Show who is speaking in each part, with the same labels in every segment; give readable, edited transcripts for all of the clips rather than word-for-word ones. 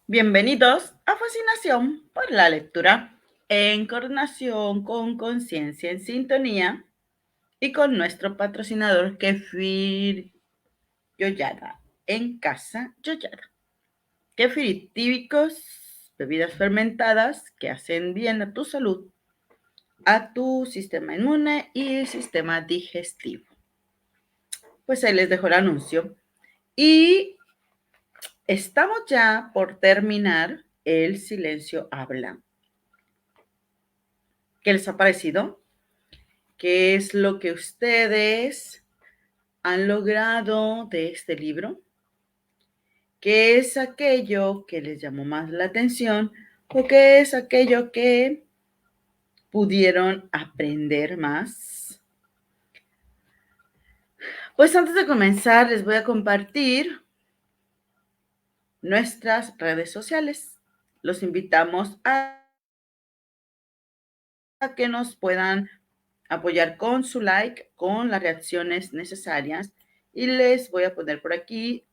Speaker 1: Bienvenidos a Fascinación por la Lectura, en coordinación con Conciencia en Sintonía y con nuestro patrocinador Kefir Yoyada, en Casa Yoyada. Kefir típicos, bebidas fermentadas que hacen bien a tu salud, a tu sistema inmune y sistema digestivo. Pues ahí les dejo el anuncio. Y estamos ya por terminar El Silencio Habla. ¿Qué les ha parecido? ¿Qué es lo que ustedes han logrado de este libro? ¿Qué es aquello que les llamó más la atención o qué es aquello que pudieron aprender más? Pues antes de comenzar les voy a compartir nuestras redes sociales. Los invitamos a que nos puedan apoyar con su like, con las reacciones necesarias, y les voy a poner por aquí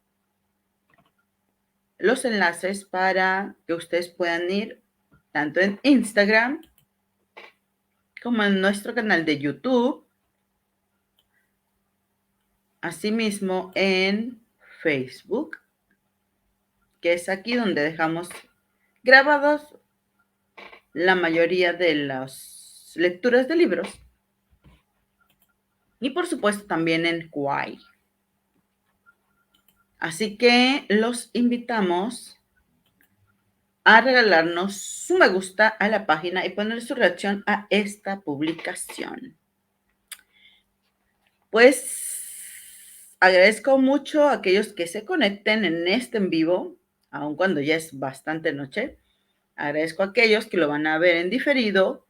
Speaker 1: los enlaces para que ustedes puedan ir tanto en Instagram como en nuestro canal de YouTube, asimismo en Facebook, que es aquí donde dejamos grabados la mayoría de las lecturas de libros, y por supuesto también en Kwai. Así que los invitamos a regalarnos su me gusta a la página y poner su reacción a esta publicación. Pues agradezco mucho a aquellos que se conecten en este en vivo, aun cuando ya es bastante noche. Agradezco a aquellos que lo van a ver en diferido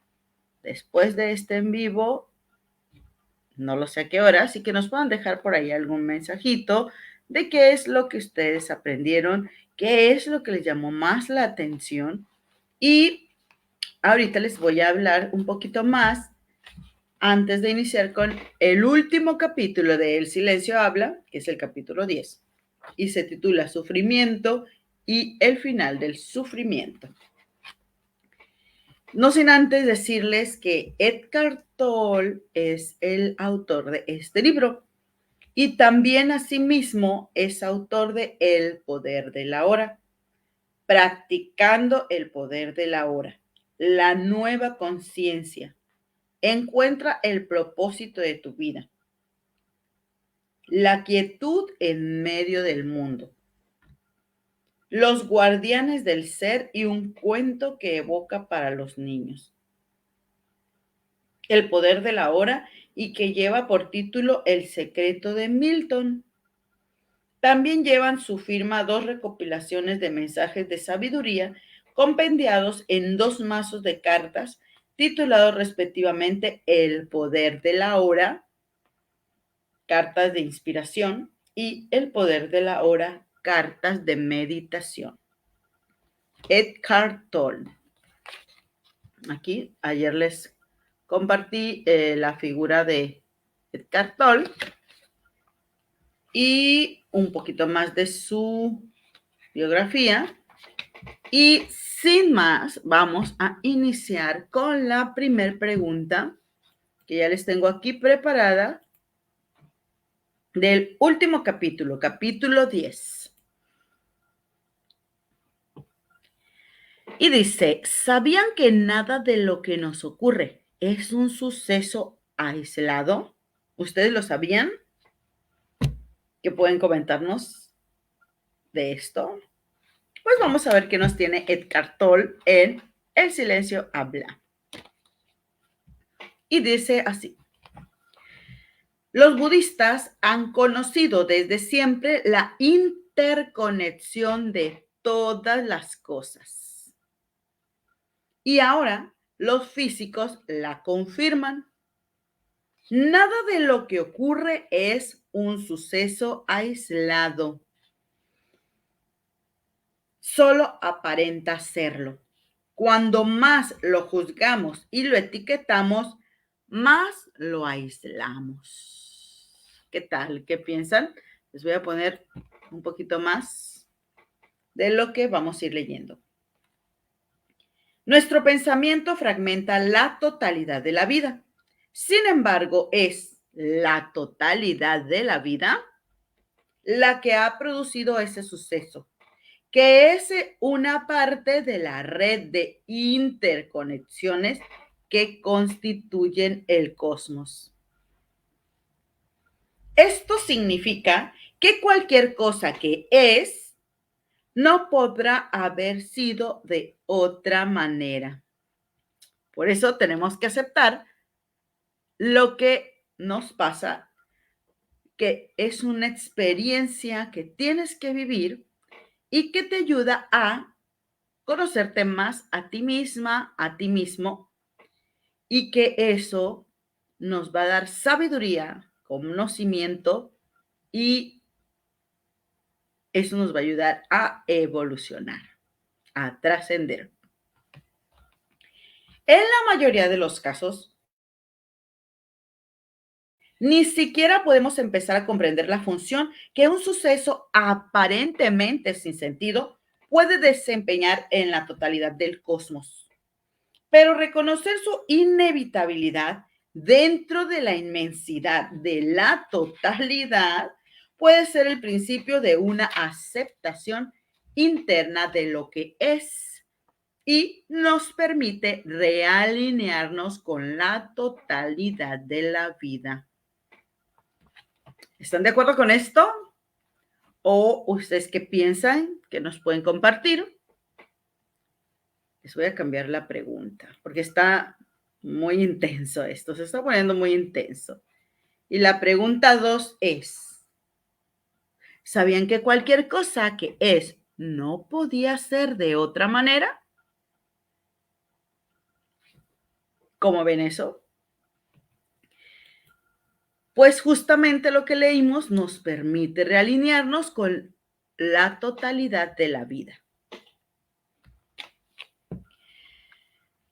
Speaker 1: después de este en vivo, no lo sé a qué hora, así que nos puedan dejar por ahí algún mensajito de qué es lo que ustedes aprendieron, qué es lo que les llamó más la atención. Y ahorita les voy a hablar un poquito más antes de iniciar con el último capítulo de El Silencio Habla, que es el capítulo 10, y se titula Sufrimiento y el final del sufrimiento. No sin antes decirles que Eckhart Tolle es el autor de este libro y también asimismo es autor de El Poder de la Hora, Practicando el Poder de la Hora, la nueva conciencia. Encuentra el propósito de tu vida. La quietud en medio del mundo. Los guardianes del ser y un cuento que evoca para los niños. El poder de la hora y que lleva por título El secreto de Milton. También llevan su firma dos recopilaciones de mensajes de sabiduría compendiados en dos mazos de cartas titulados respectivamente El poder de la hora, cartas de inspiración, y El poder de la hora, cartas de meditación. Eckhart Tolle. Aquí ayer les compartí la figura de Eckhart Tolle y un poquito más de su biografía. Y sin más, vamos a iniciar con la primera pregunta que ya les tengo aquí preparada del último capítulo, capítulo 10. Y dice, ¿sabían que nada de lo que nos ocurre es un suceso aislado? ¿Ustedes lo sabían? ¿Qué pueden comentarnos de esto? Pues vamos a ver qué nos tiene Eckhart Tolle en El Silencio Habla. Y dice así. Los budistas han conocido desde siempre la interconexión de todas las cosas. Y ahora los físicos la confirman. Nada de lo que ocurre es un suceso aislado. Solo aparenta serlo. Cuando más lo juzgamos y lo etiquetamos, más lo aislamos. ¿Qué tal? ¿Qué piensan? Les voy a poner un poquito más de lo que vamos a ir leyendo. Nuestro pensamiento fragmenta la totalidad de la vida. Sin embargo, es la totalidad de la vida la que ha producido ese suceso, que es una parte de la red de interconexiones que constituyen el cosmos. Esto significa que cualquier cosa que es no podrá haber sido de otra manera. Por eso tenemos que aceptar lo que nos pasa, que es una experiencia que tienes que vivir y que te ayuda a conocerte más a ti misma, a ti mismo, y que eso nos va a dar sabiduría, conocimiento, y eso nos va a ayudar a evolucionar, a trascender. En la mayoría de los casos, ni siquiera podemos empezar a comprender la función que un suceso aparentemente sin sentido puede desempeñar en la totalidad del cosmos. Pero reconocer su inevitabilidad dentro de la inmensidad de la totalidad puede ser el principio de una aceptación interna de lo que es y nos permite realinearnos con la totalidad de la vida. ¿Están de acuerdo con esto? ¿O ustedes qué piensan que nos pueden compartir? Les voy a cambiar la pregunta porque está muy intenso esto, se está poniendo muy intenso. Y la pregunta 2 es, ¿sabían que cualquier cosa que es no podía ser de otra manera? ¿Cómo ven eso? Pues justamente lo que leímos nos permite realinearnos con la totalidad de la vida.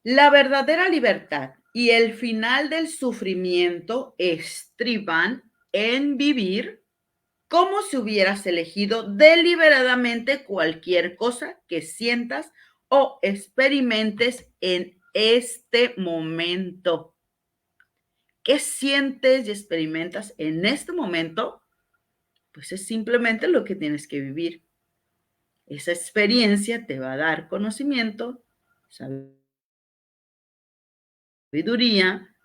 Speaker 1: La verdadera libertad y el final del sufrimiento estriban en vivir como si hubieras elegido deliberadamente cualquier cosa que sientas o experimentes en este momento. ¿Qué sientes y experimentas en este momento? Pues es simplemente lo que tienes que vivir. Esa experiencia te va a dar conocimiento, sabiduría,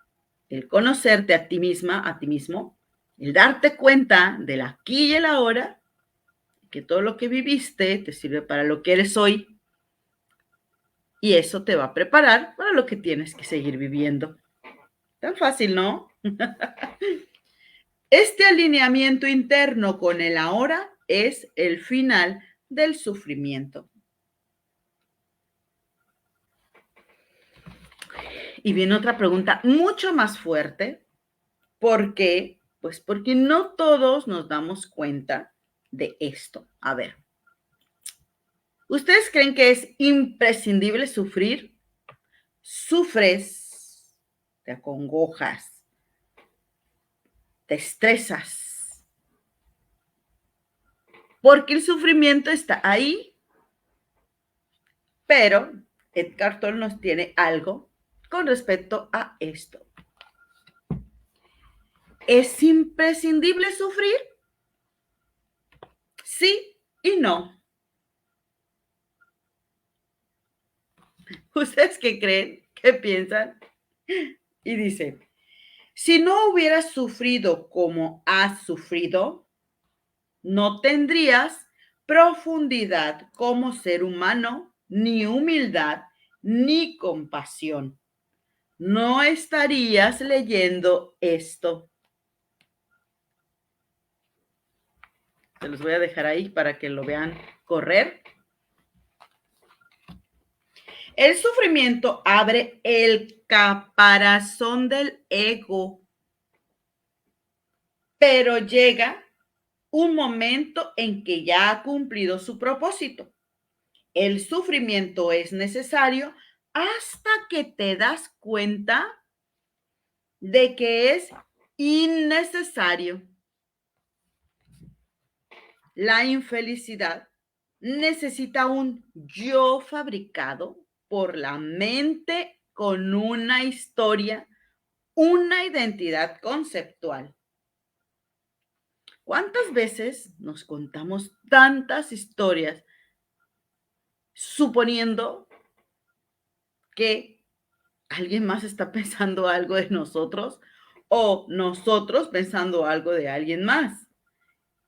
Speaker 1: el conocerte a ti misma, a ti mismo, el darte cuenta del aquí y el ahora, que todo lo que viviste te sirve para lo que eres hoy y eso te va a preparar para lo que tienes que seguir viviendo. Tan fácil, ¿no? Este alineamiento interno con el ahora es el final del sufrimiento. Y viene otra pregunta mucho más fuerte. ¿Por qué? Pues porque no todos nos damos cuenta de esto. A ver, ¿ustedes creen que es imprescindible sufrir? Sufres, te acongojas, te estresas, porque el sufrimiento está ahí, pero Eckhart Tolle nos tiene algo con respecto a esto. ¿Es imprescindible sufrir? Sí y no. ¿Ustedes qué creen? ¿Qué piensan? Y dice, si no hubieras sufrido como has sufrido, no tendrías profundidad como ser humano, ni humildad, ni compasión. No estarías leyendo esto. Se los voy a dejar ahí para que lo vean correr. El sufrimiento abre el caparazón del ego, pero llega un momento en que ya ha cumplido su propósito. El sufrimiento es necesario hasta que te das cuenta de que es innecesario. La infelicidad necesita un yo fabricado por la mente con una historia, una identidad conceptual. ¿Cuántas veces nos contamos tantas historias suponiendo que alguien más está pensando algo de nosotros o nosotros pensando algo de alguien más?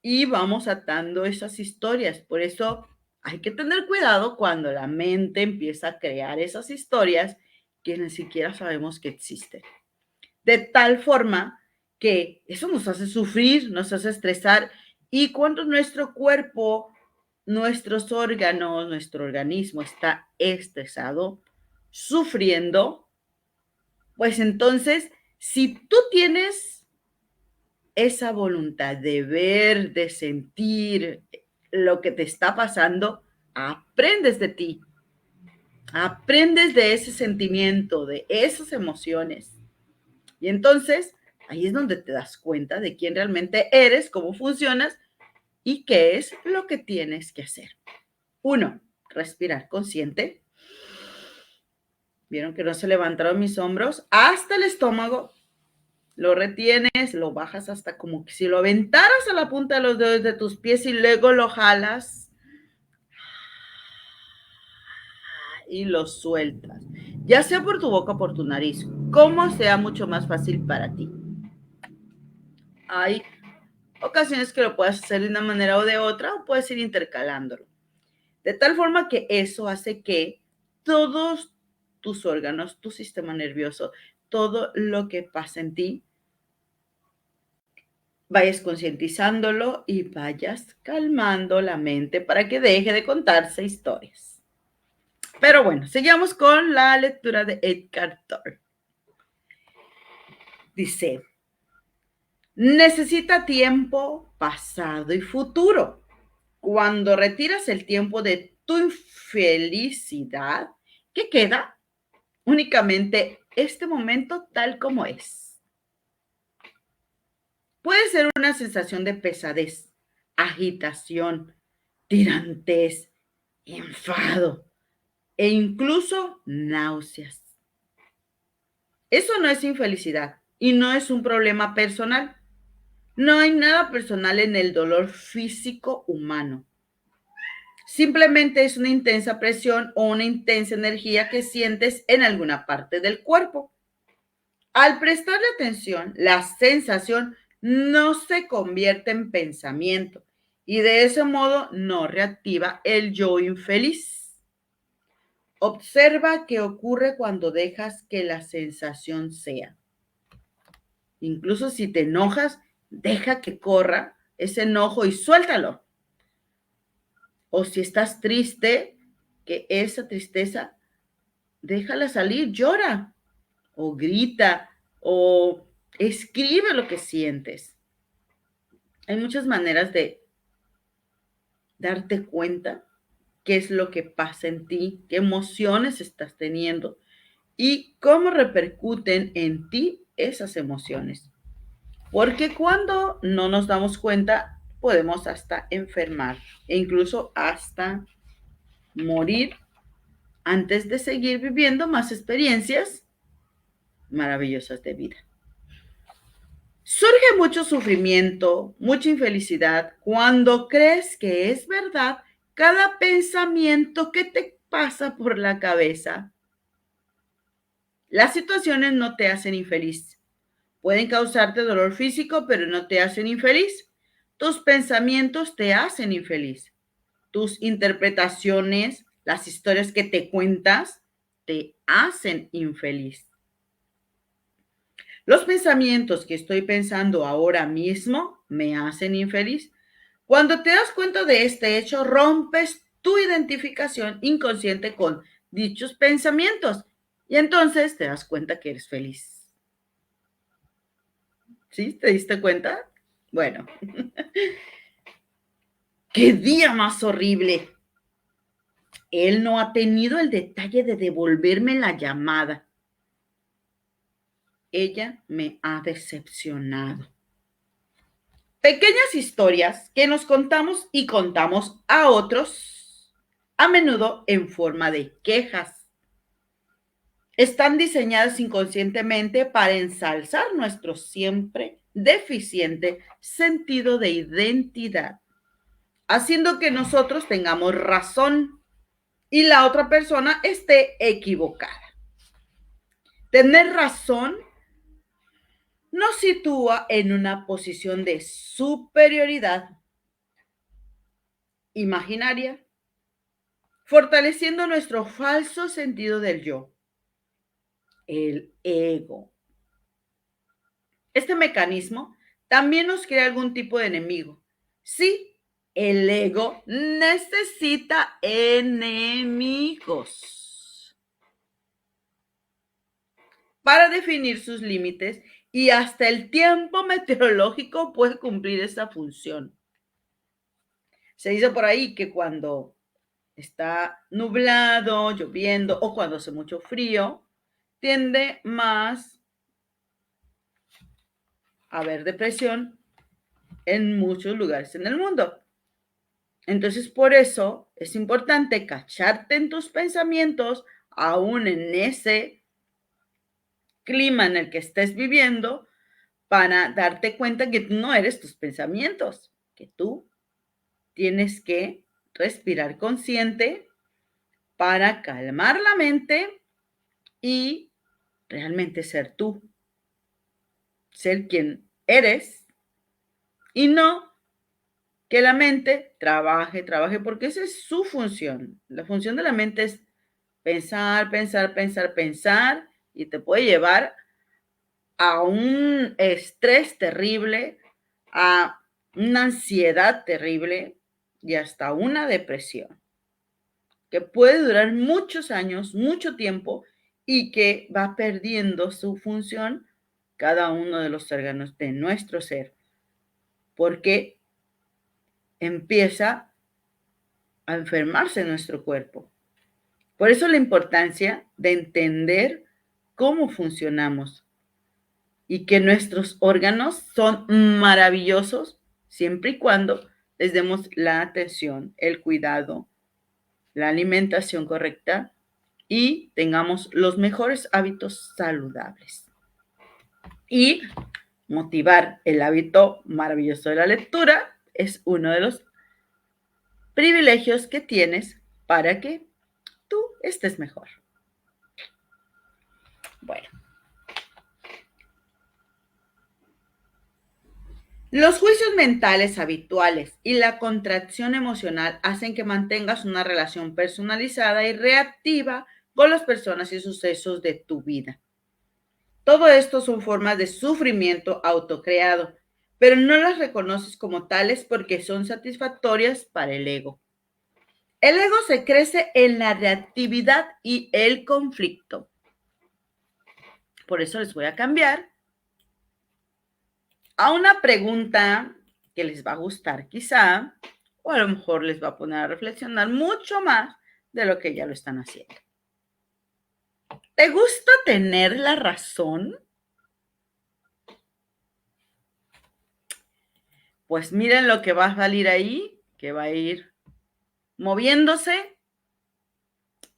Speaker 1: Y vamos atando esas historias. Por eso hay que tener cuidado cuando la mente empieza a crear esas historias que ni siquiera sabemos que existen. De tal forma que eso nos hace sufrir, nos hace estresar, y cuando nuestro cuerpo, nuestros órganos, nuestro organismo está estresado, sufriendo, pues entonces, si tú tienes esa voluntad de ver, de sentir lo que te está pasando, aprendes de ti, aprendes de ese sentimiento, de esas emociones. Y entonces, ahí es donde te das cuenta de quién realmente eres, cómo funcionas y qué es lo que tienes que hacer. 1, respirar consciente. Vieron que no se levantaron mis hombros hasta el estómago. Lo retienes, lo bajas hasta como que si lo aventaras a la punta de los dedos de tus pies y luego lo jalas y lo sueltas. Ya sea por tu boca o por tu nariz, como sea mucho más fácil para ti. Hay ocasiones que lo puedes hacer de una manera o de otra, o puedes ir intercalándolo. De tal forma que eso hace que todos tus órganos, tu sistema nervioso, todo lo que pasa en ti, vayas concientizándolo y vayas calmando la mente para que deje de contarse historias. Pero bueno, sigamos con la lectura de Edgar Tolle. Dice, necesita tiempo, pasado y futuro. Cuando retiras el tiempo de tu infelicidad, ¿qué queda? Únicamente este momento tal como es. Puede ser una sensación de pesadez, agitación, tirantez, enfado e incluso náuseas. Eso no es infelicidad y no es un problema personal. No hay nada personal en el dolor físico humano. Simplemente es una intensa presión o una intensa energía que sientes en alguna parte del cuerpo. Al prestarle atención, la sensación no se convierte en pensamiento y de ese modo no reactiva el yo infeliz. Observa qué ocurre cuando dejas que la sensación sea. Incluso si te enojas, deja que corra ese enojo y suéltalo. O si estás triste, que esa tristeza, déjala salir, llora o grita o escribe lo que sientes. Hay muchas maneras de darte cuenta qué es lo que pasa en ti, qué emociones estás teniendo y cómo repercuten en ti esas emociones. Porque cuando no nos damos cuenta, podemos hasta enfermar e incluso hasta morir antes de seguir viviendo más experiencias maravillosas de vida. Surge mucho sufrimiento, mucha infelicidad cuando crees que es verdad cada pensamiento que te pasa por la cabeza. Las situaciones no te hacen infeliz. Pueden causarte dolor físico, pero no te hacen infeliz. Tus pensamientos te hacen infeliz. Tus interpretaciones, las historias que te cuentas, te hacen infeliz. Los pensamientos que estoy pensando ahora mismo me hacen infeliz. Cuando te das cuenta de este hecho, rompes tu identificación inconsciente con dichos pensamientos y entonces te das cuenta que eres feliz. ¿Sí? ¿Te diste cuenta? Bueno, ¡qué día más horrible! Él no ha tenido el detalle de devolverme la llamada. ella me ha decepcionado. Pequeñas historias que nos contamos y contamos a otros, a menudo en forma de quejas. Están diseñadas inconscientemente para ensalzar nuestro siempre deficiente sentido de identidad, haciendo que nosotros tengamos razón y la otra persona esté equivocada. Tener razón nos sitúa en una posición de superioridad imaginaria, fortaleciendo nuestro falso sentido del yo, el ego. Este mecanismo también nos crea algún tipo de enemigo. Sí, el ego necesita enemigos para definir sus límites y hasta el tiempo meteorológico puede cumplir esta función. Se dice por ahí que cuando está nublado, lloviendo o cuando hace mucho frío, tiende más a haber depresión en muchos lugares en el mundo. Entonces, por eso es importante cacharte en tus pensamientos, aún en ese clima en el que estés viviendo, para darte cuenta que tú no eres tus pensamientos, que tú tienes que respirar consciente para calmar la mente y realmente ser tú, ser quien eres y no que la mente trabaje, porque esa es su función. La función de la mente es pensar, pensar, pensar, pensar y te puede llevar a un estrés terrible, a una ansiedad terrible y hasta una depresión que puede durar muchos años, mucho tiempo y que va perdiendo su función cada uno de los órganos de nuestro ser, porque empieza a enfermarse nuestro cuerpo. Por eso la importancia de entender cómo funcionamos y que nuestros órganos son maravillosos siempre y cuando les demos la atención, el cuidado, la alimentación correcta y tengamos los mejores hábitos saludables. Y motivar el hábito maravilloso de la lectura es uno de los privilegios que tienes para que tú estés mejor. Bueno. Los juicios mentales habituales y la contracción emocional hacen que mantengas una relación personalizada y reactiva con las personas y sucesos de tu vida. Todo esto son formas de sufrimiento autocreado, pero no las reconoces como tales porque son satisfactorias para el ego. El ego se crece en la reactividad y el conflicto. Por eso les voy a cambiar a una pregunta que les va a gustar quizá, o a lo mejor les va a poner a reflexionar mucho más de lo que ya lo están haciendo. ¿Te gusta tener la razón? Pues miren lo que va a salir ahí, que va a ir moviéndose.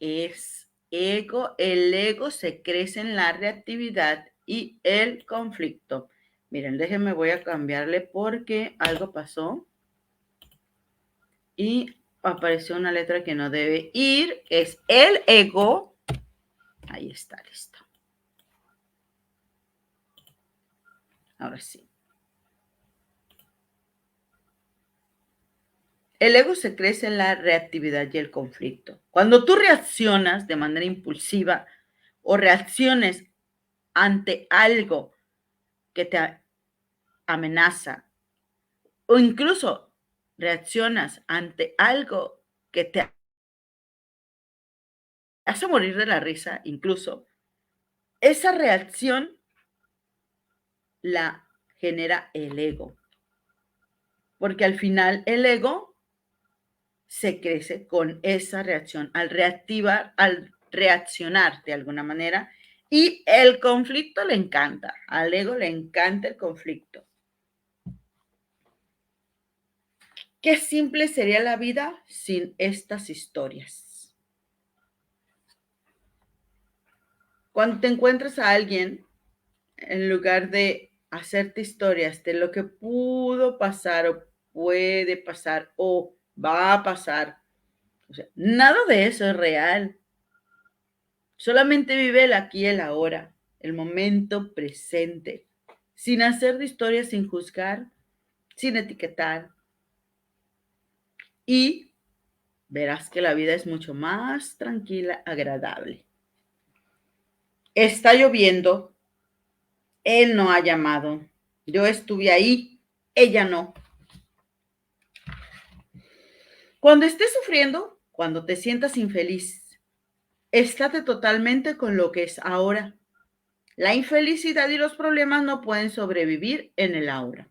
Speaker 1: Es ego. El ego se crece en la reactividad y el conflicto. Miren, déjenme, voy a cambiarle porque algo pasó. Y apareció una letra que no debe ir. Es el ego. Ahí está, listo. Ahora sí. El ego se crece en la reactividad y el conflicto. Cuando tú reaccionas de manera impulsiva o reacciones ante algo que te amenaza o incluso reaccionas ante algo que te hace morir de la risa, incluso, esa reacción la genera el ego. Porque al final el ego se crece con esa reacción. Al reaccionar de alguna manera, Y el conflicto le encanta, al ego le encanta el conflicto. Qué simple sería la vida sin estas historias. Cuando te encuentras a alguien, en lugar de hacerte historias de lo que pudo pasar o puede pasar o va a pasar, o sea, nada de eso es real. Solamente vive el aquí y el ahora, el momento presente, sin hacer de historias, sin juzgar, sin etiquetar. Y verás que la vida es mucho más tranquila, agradable. Está lloviendo, él no ha llamado, yo estuve ahí, ella no. Cuando estés sufriendo, cuando te sientas infeliz, estate totalmente con lo que es ahora. La infelicidad y los problemas no pueden sobrevivir en el ahora.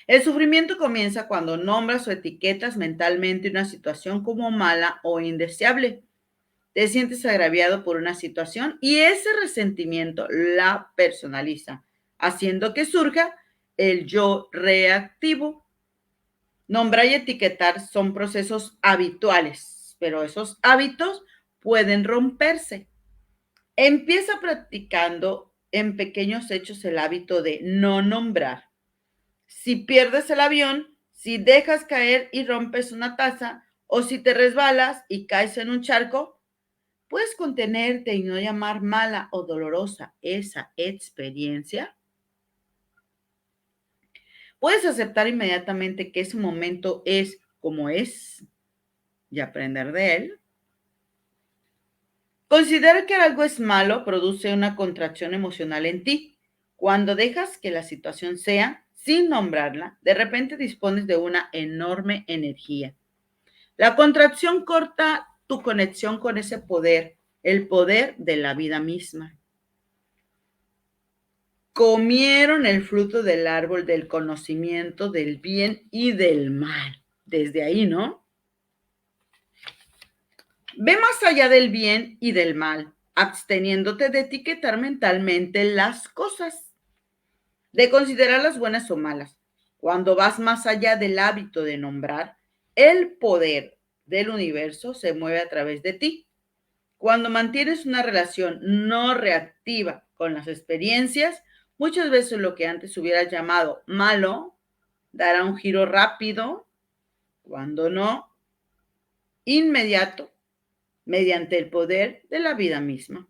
Speaker 1: El sufrimiento comienza cuando nombras o etiquetas mentalmente una situación como mala o indeseable. Te sientes agraviado por una situación y ese resentimiento la personaliza, haciendo que surja el yo reactivo. Nombrar y etiquetar son procesos habituales, pero esos hábitos pueden romperse. Empieza practicando en pequeños hechos el hábito de no nombrar. Si pierdes el avión, si dejas caer y rompes una taza, o si te resbalas y caes en un charco, puedes contenerte y no llamar mala o dolorosa esa experiencia. Puedes aceptar inmediatamente que ese momento es como es y aprender de él. Considerar que algo es malo produce una contracción emocional en ti. Cuando dejas que la situación sea, sin nombrarla, de repente dispones de una enorme energía. La contracción corta tu conexión con ese poder, el poder de la vida misma. Comieron el fruto del árbol del conocimiento del bien y del mal. Desde ahí, ¿no? Ve más allá del bien y del mal, absteniéndote de etiquetar mentalmente las cosas, de considerarlas buenas o malas. Cuando vas más allá del hábito de nombrar, el poder del universo se mueve a través de ti. Cuando mantienes una relación no reactiva con las experiencias, muchas veces lo que antes hubieras llamado malo dará un giro rápido, cuando no, inmediato, mediante el poder de la vida misma.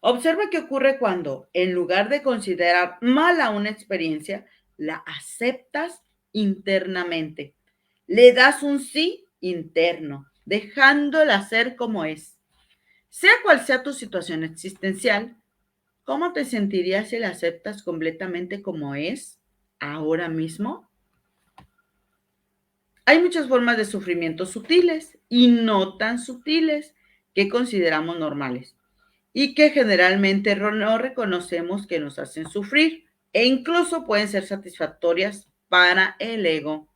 Speaker 1: Observa qué ocurre cuando, en lugar de considerar mala una experiencia, la aceptas internamente. Le das un sí interno, dejándola ser como es. Sea cual sea tu situación existencial, ¿cómo te sentirías si la aceptas completamente como es ahora mismo? Hay muchas formas de sufrimiento sutiles y no tan sutiles que consideramos normales y que generalmente no reconocemos que nos hacen sufrir e incluso pueden ser satisfactorias para el ego.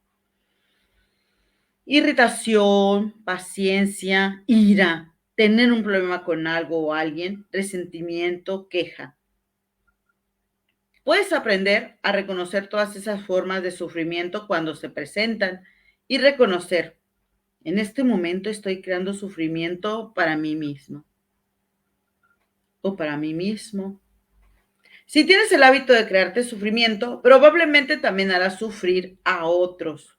Speaker 1: Irritación, paciencia, ira, tener un problema con algo o alguien, resentimiento, queja. Puedes aprender a reconocer todas esas formas de sufrimiento cuando se presentan y reconocer, en este momento estoy creando sufrimiento para mí mismo o para mí mismo. Si tienes el hábito de crearte sufrimiento, probablemente también harás sufrir a otros.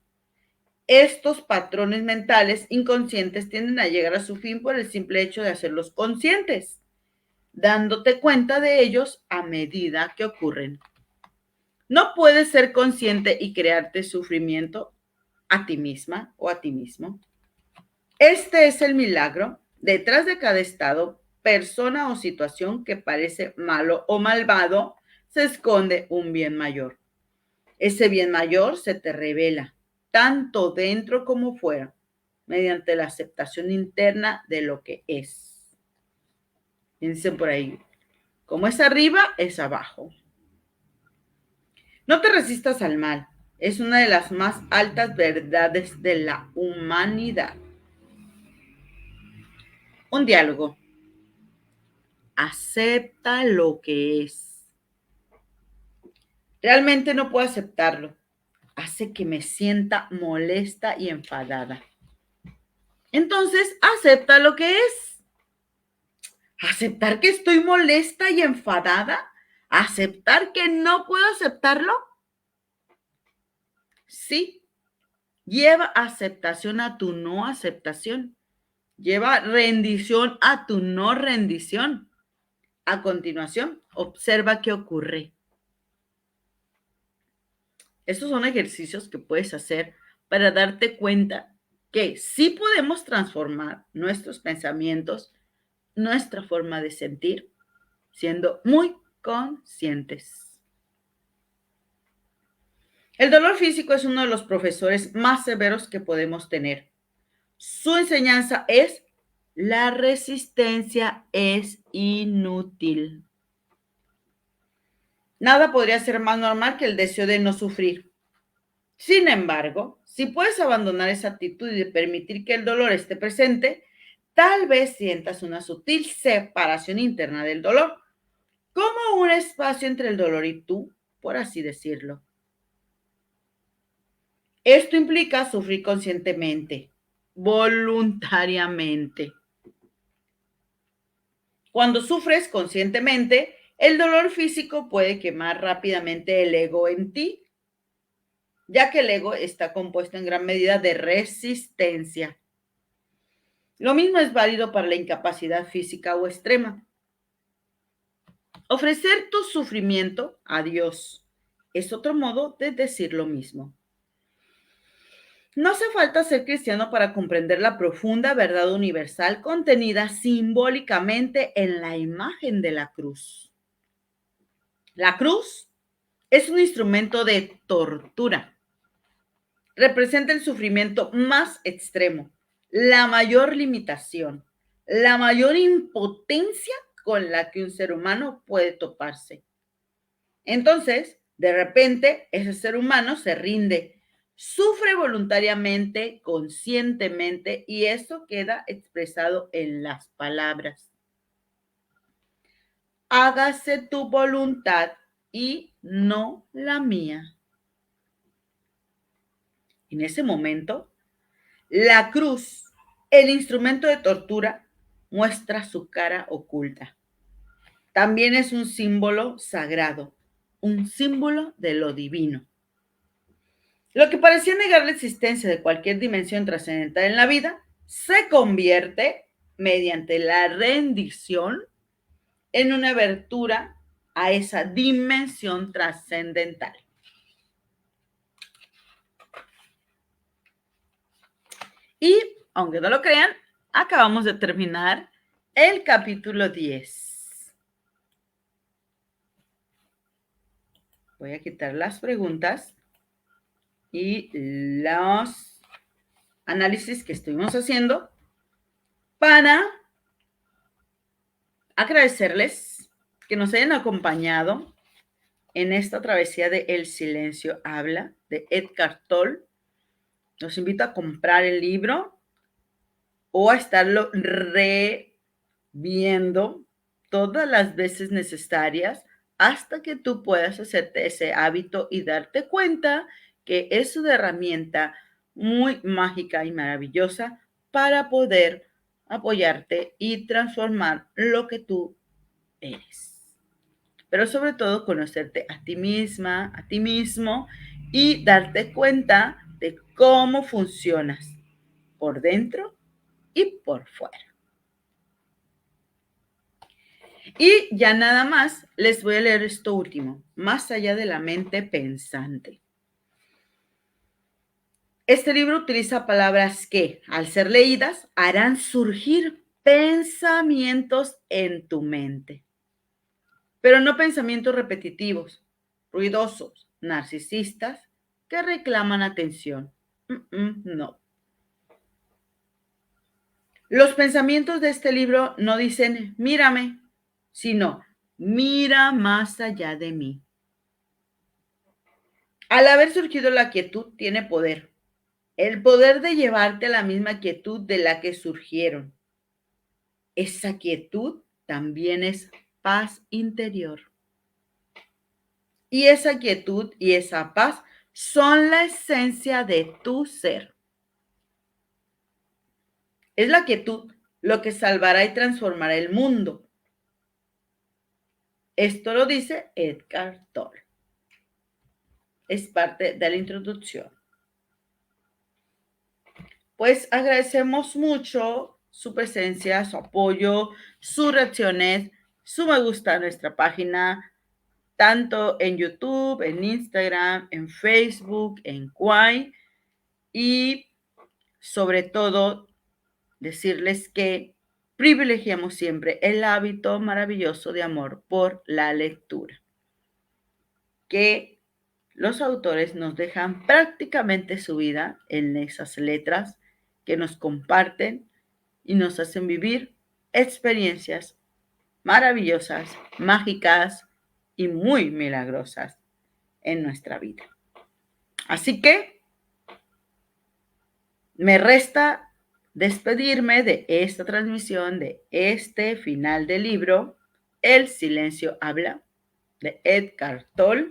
Speaker 1: Estos patrones mentales inconscientes tienden a llegar a su fin por el simple hecho de hacerlos conscientes, dándote cuenta de ellos a medida que ocurren. No puedes ser consciente y crearte sufrimiento a ti misma o a ti mismo. Este es el milagro. Detrás de cada estado, persona o situación que parece malo o malvado, se esconde un bien mayor. Ese bien mayor se te revela, tanto dentro como fuera, mediante la aceptación interna de lo que es. Y dicen por ahí, como es arriba, es abajo. No te resistas al mal. Es una de las más altas verdades de la humanidad. Un diálogo. acepta lo que es. Realmente no puedo aceptarlo. Hace que me sienta molesta y enfadada. Entonces, acepta lo que es. Aceptar que estoy molesta y enfadada. Aceptar que no puedo aceptarlo. Sí, lleva aceptación a tu no aceptación. Lleva rendición a tu no rendición. A continuación, observa qué ocurre. Estos son ejercicios que puedes hacer para darte cuenta que sí podemos transformar nuestros pensamientos, nuestra forma de sentir, siendo muy conscientes. El dolor físico es uno de los profesores más severos que podemos tener. Su enseñanza es: la resistencia es inútil. Nada podría ser más normal que el deseo de no sufrir. Sin embargo, si puedes abandonar esa actitud y permitir que el dolor esté presente, tal vez sientas una sutil separación interna del dolor, como un espacio entre el dolor y tú, por así decirlo. Esto implica sufrir conscientemente, voluntariamente. Cuando sufres conscientemente, el dolor físico puede quemar rápidamente el ego en ti, ya que el ego está compuesto en gran medida de resistencia. Lo mismo es válido para la incapacidad física o extrema. Ofrecer tu sufrimiento a Dios es otro modo de decir lo mismo. No hace falta ser cristiano para comprender la profunda verdad universal contenida simbólicamente en la imagen de la cruz. La cruz es un instrumento de tortura. Representa el sufrimiento más extremo, la mayor limitación, la mayor impotencia con la que un ser humano puede toparse. Entonces, de repente, ese ser humano se rinde, sufre voluntariamente, conscientemente, y eso queda expresado en las palabras: hágase tu voluntad y no la mía. En ese momento, la cruz, el instrumento de tortura, muestra su cara oculta. También es un símbolo sagrado, un símbolo de lo divino. Lo que parecía negar la existencia de cualquier dimensión trascendental en la vida se convierte, mediante la rendición, en una abertura a esa dimensión trascendental. Y, aunque no lo crean, acabamos de terminar el capítulo 10. Voy a quitar las preguntas y los análisis que estuvimos haciendo para agradecerles que nos hayan acompañado en esta travesía de El silencio habla, de Eckhart Tolle. Los invito a comprar el libro o a estarlo reviendo todas las veces necesarias hasta que tú puedas hacerte ese hábito y darte cuenta que es una herramienta muy mágica y maravillosa para poder apoyarte y transformar lo que tú eres. Pero sobre todo conocerte a ti misma, a ti mismo, y darte cuenta de cómo funcionas por dentro y por fuera. Y ya nada más les voy a leer esto último: más allá de la mente pensante. Este libro utiliza palabras que, al ser leídas, harán surgir pensamientos en tu mente, pero no pensamientos repetitivos, ruidosos, narcisistas, que reclaman atención. No. Los pensamientos de este libro no dicen mírame, sino mira más allá de mí. Al haber surgido la quietud, tiene poder. El poder de llevarte a la misma quietud de la que surgieron. Esa quietud también es paz interior. Y esa quietud y esa paz son la esencia de tu ser. Es la quietud lo que salvará y transformará el mundo. Esto lo dice Eckhart Tolle. Es parte de la introducción. Pues agradecemos mucho su presencia, su apoyo, sus reacciones, su me gusta a nuestra página, tanto en YouTube, en Instagram, en Facebook, en Kwai, y sobre todo decirles que privilegiamos siempre el hábito maravilloso de amor por la lectura, que los autores nos dejan prácticamente su vida en esas letras que nos comparten y nos hacen vivir experiencias maravillosas, mágicas y muy milagrosas en nuestra vida. Así que me resta despedirme de esta transmisión, de este final del libro, El silencio habla, de Eckhart Tolle,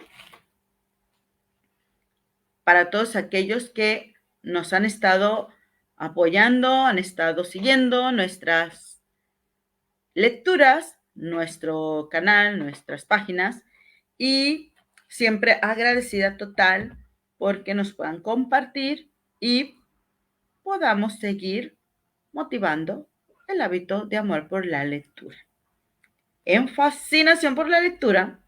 Speaker 1: para todos aquellos que nos han estado apoyando, han estado siguiendo nuestras lecturas, nuestro canal, nuestras páginas, y siempre agradecida total porque nos puedan compartir y podamos seguir motivando el hábito de amor por la lectura. En fascinación por la lectura,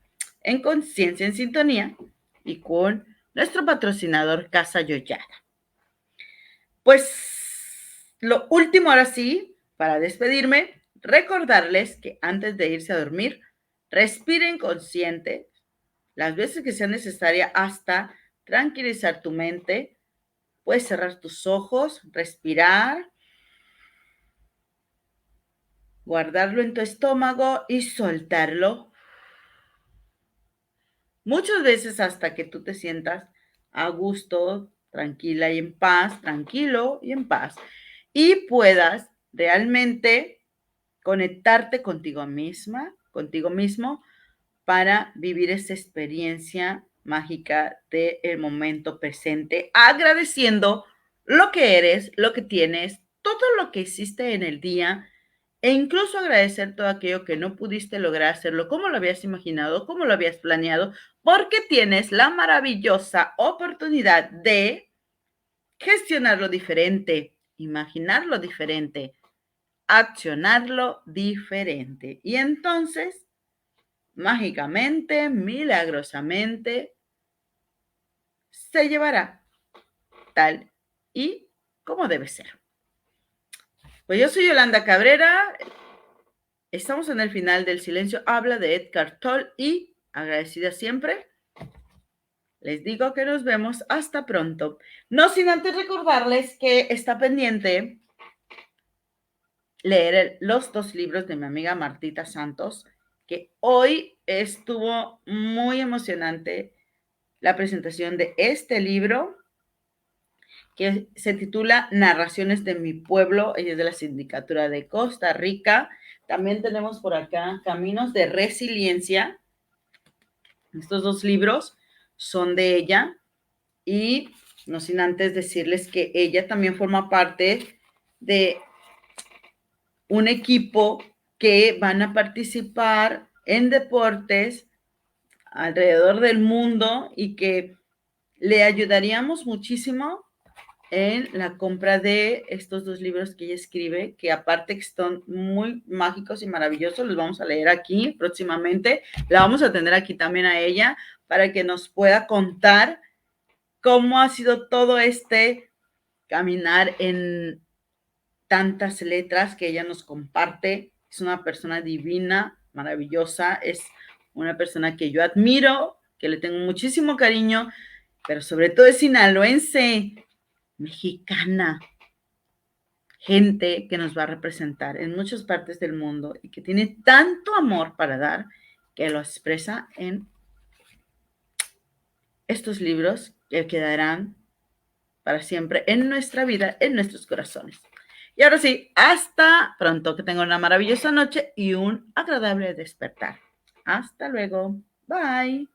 Speaker 1: en conciencia en sintonía y con nuestro patrocinador Casa Yoyada. Pues lo último ahora sí, para despedirme, recordarles que antes de irse a dormir, respiren consciente las veces que sea necesaria hasta tranquilizar tu mente. Puedes cerrar tus ojos, respirar, guardarlo en tu estómago y soltarlo. Muchas veces hasta que tú te sientas a gusto, tranquila y en paz, tranquilo y en paz. Y puedas realmente conectarte contigo misma, contigo mismo, para vivir esa experiencia mágica del momento presente, agradeciendo lo que eres, lo que tienes, todo lo que hiciste en el día, e incluso agradecer todo aquello que no pudiste lograr hacerlo como lo habías imaginado, como lo habías planeado, porque tienes la maravillosa oportunidad de gestionarlo diferente, imaginarlo diferente, accionarlo diferente. Y entonces, mágicamente, milagrosamente, se llevará tal y como debe ser. Pues yo soy Yolanda Cabrera. Estamos en el final del silencio. Habla de Eckhart Tolle y, agradecida siempre, les digo que nos vemos hasta pronto. No sin antes recordarles que está pendiente leer los 2 libros de mi amiga Martita Santos, que hoy estuvo muy emocionante la presentación de este libro, que se titula Narraciones de mi pueblo. Ella es de la Sindicatura de Costa Rica. También tenemos por acá Caminos de Resiliencia. Estos 2 libros son de ella, y no sin antes decirles que ella también forma parte de un equipo que van a participar en deportes alrededor del mundo y que le ayudaríamos muchísimo en la compra de estos 2 libros que ella escribe, que aparte que son muy mágicos y maravillosos, los vamos a leer aquí próximamente. La vamos a tener aquí también a ella para que nos pueda contar cómo ha sido todo este caminar en tantas letras que ella nos comparte. Es una persona divina, maravillosa, es una persona que yo admiro, que le tengo muchísimo cariño, pero sobre todo es sinaloense, mexicana, gente que nos va a representar en muchas partes del mundo y que tiene tanto amor para dar que lo expresa en estos libros que quedarán para siempre en nuestra vida, en nuestros corazones. Y ahora sí, hasta pronto, que tengan una maravillosa noche y un agradable despertar. Hasta luego. Bye.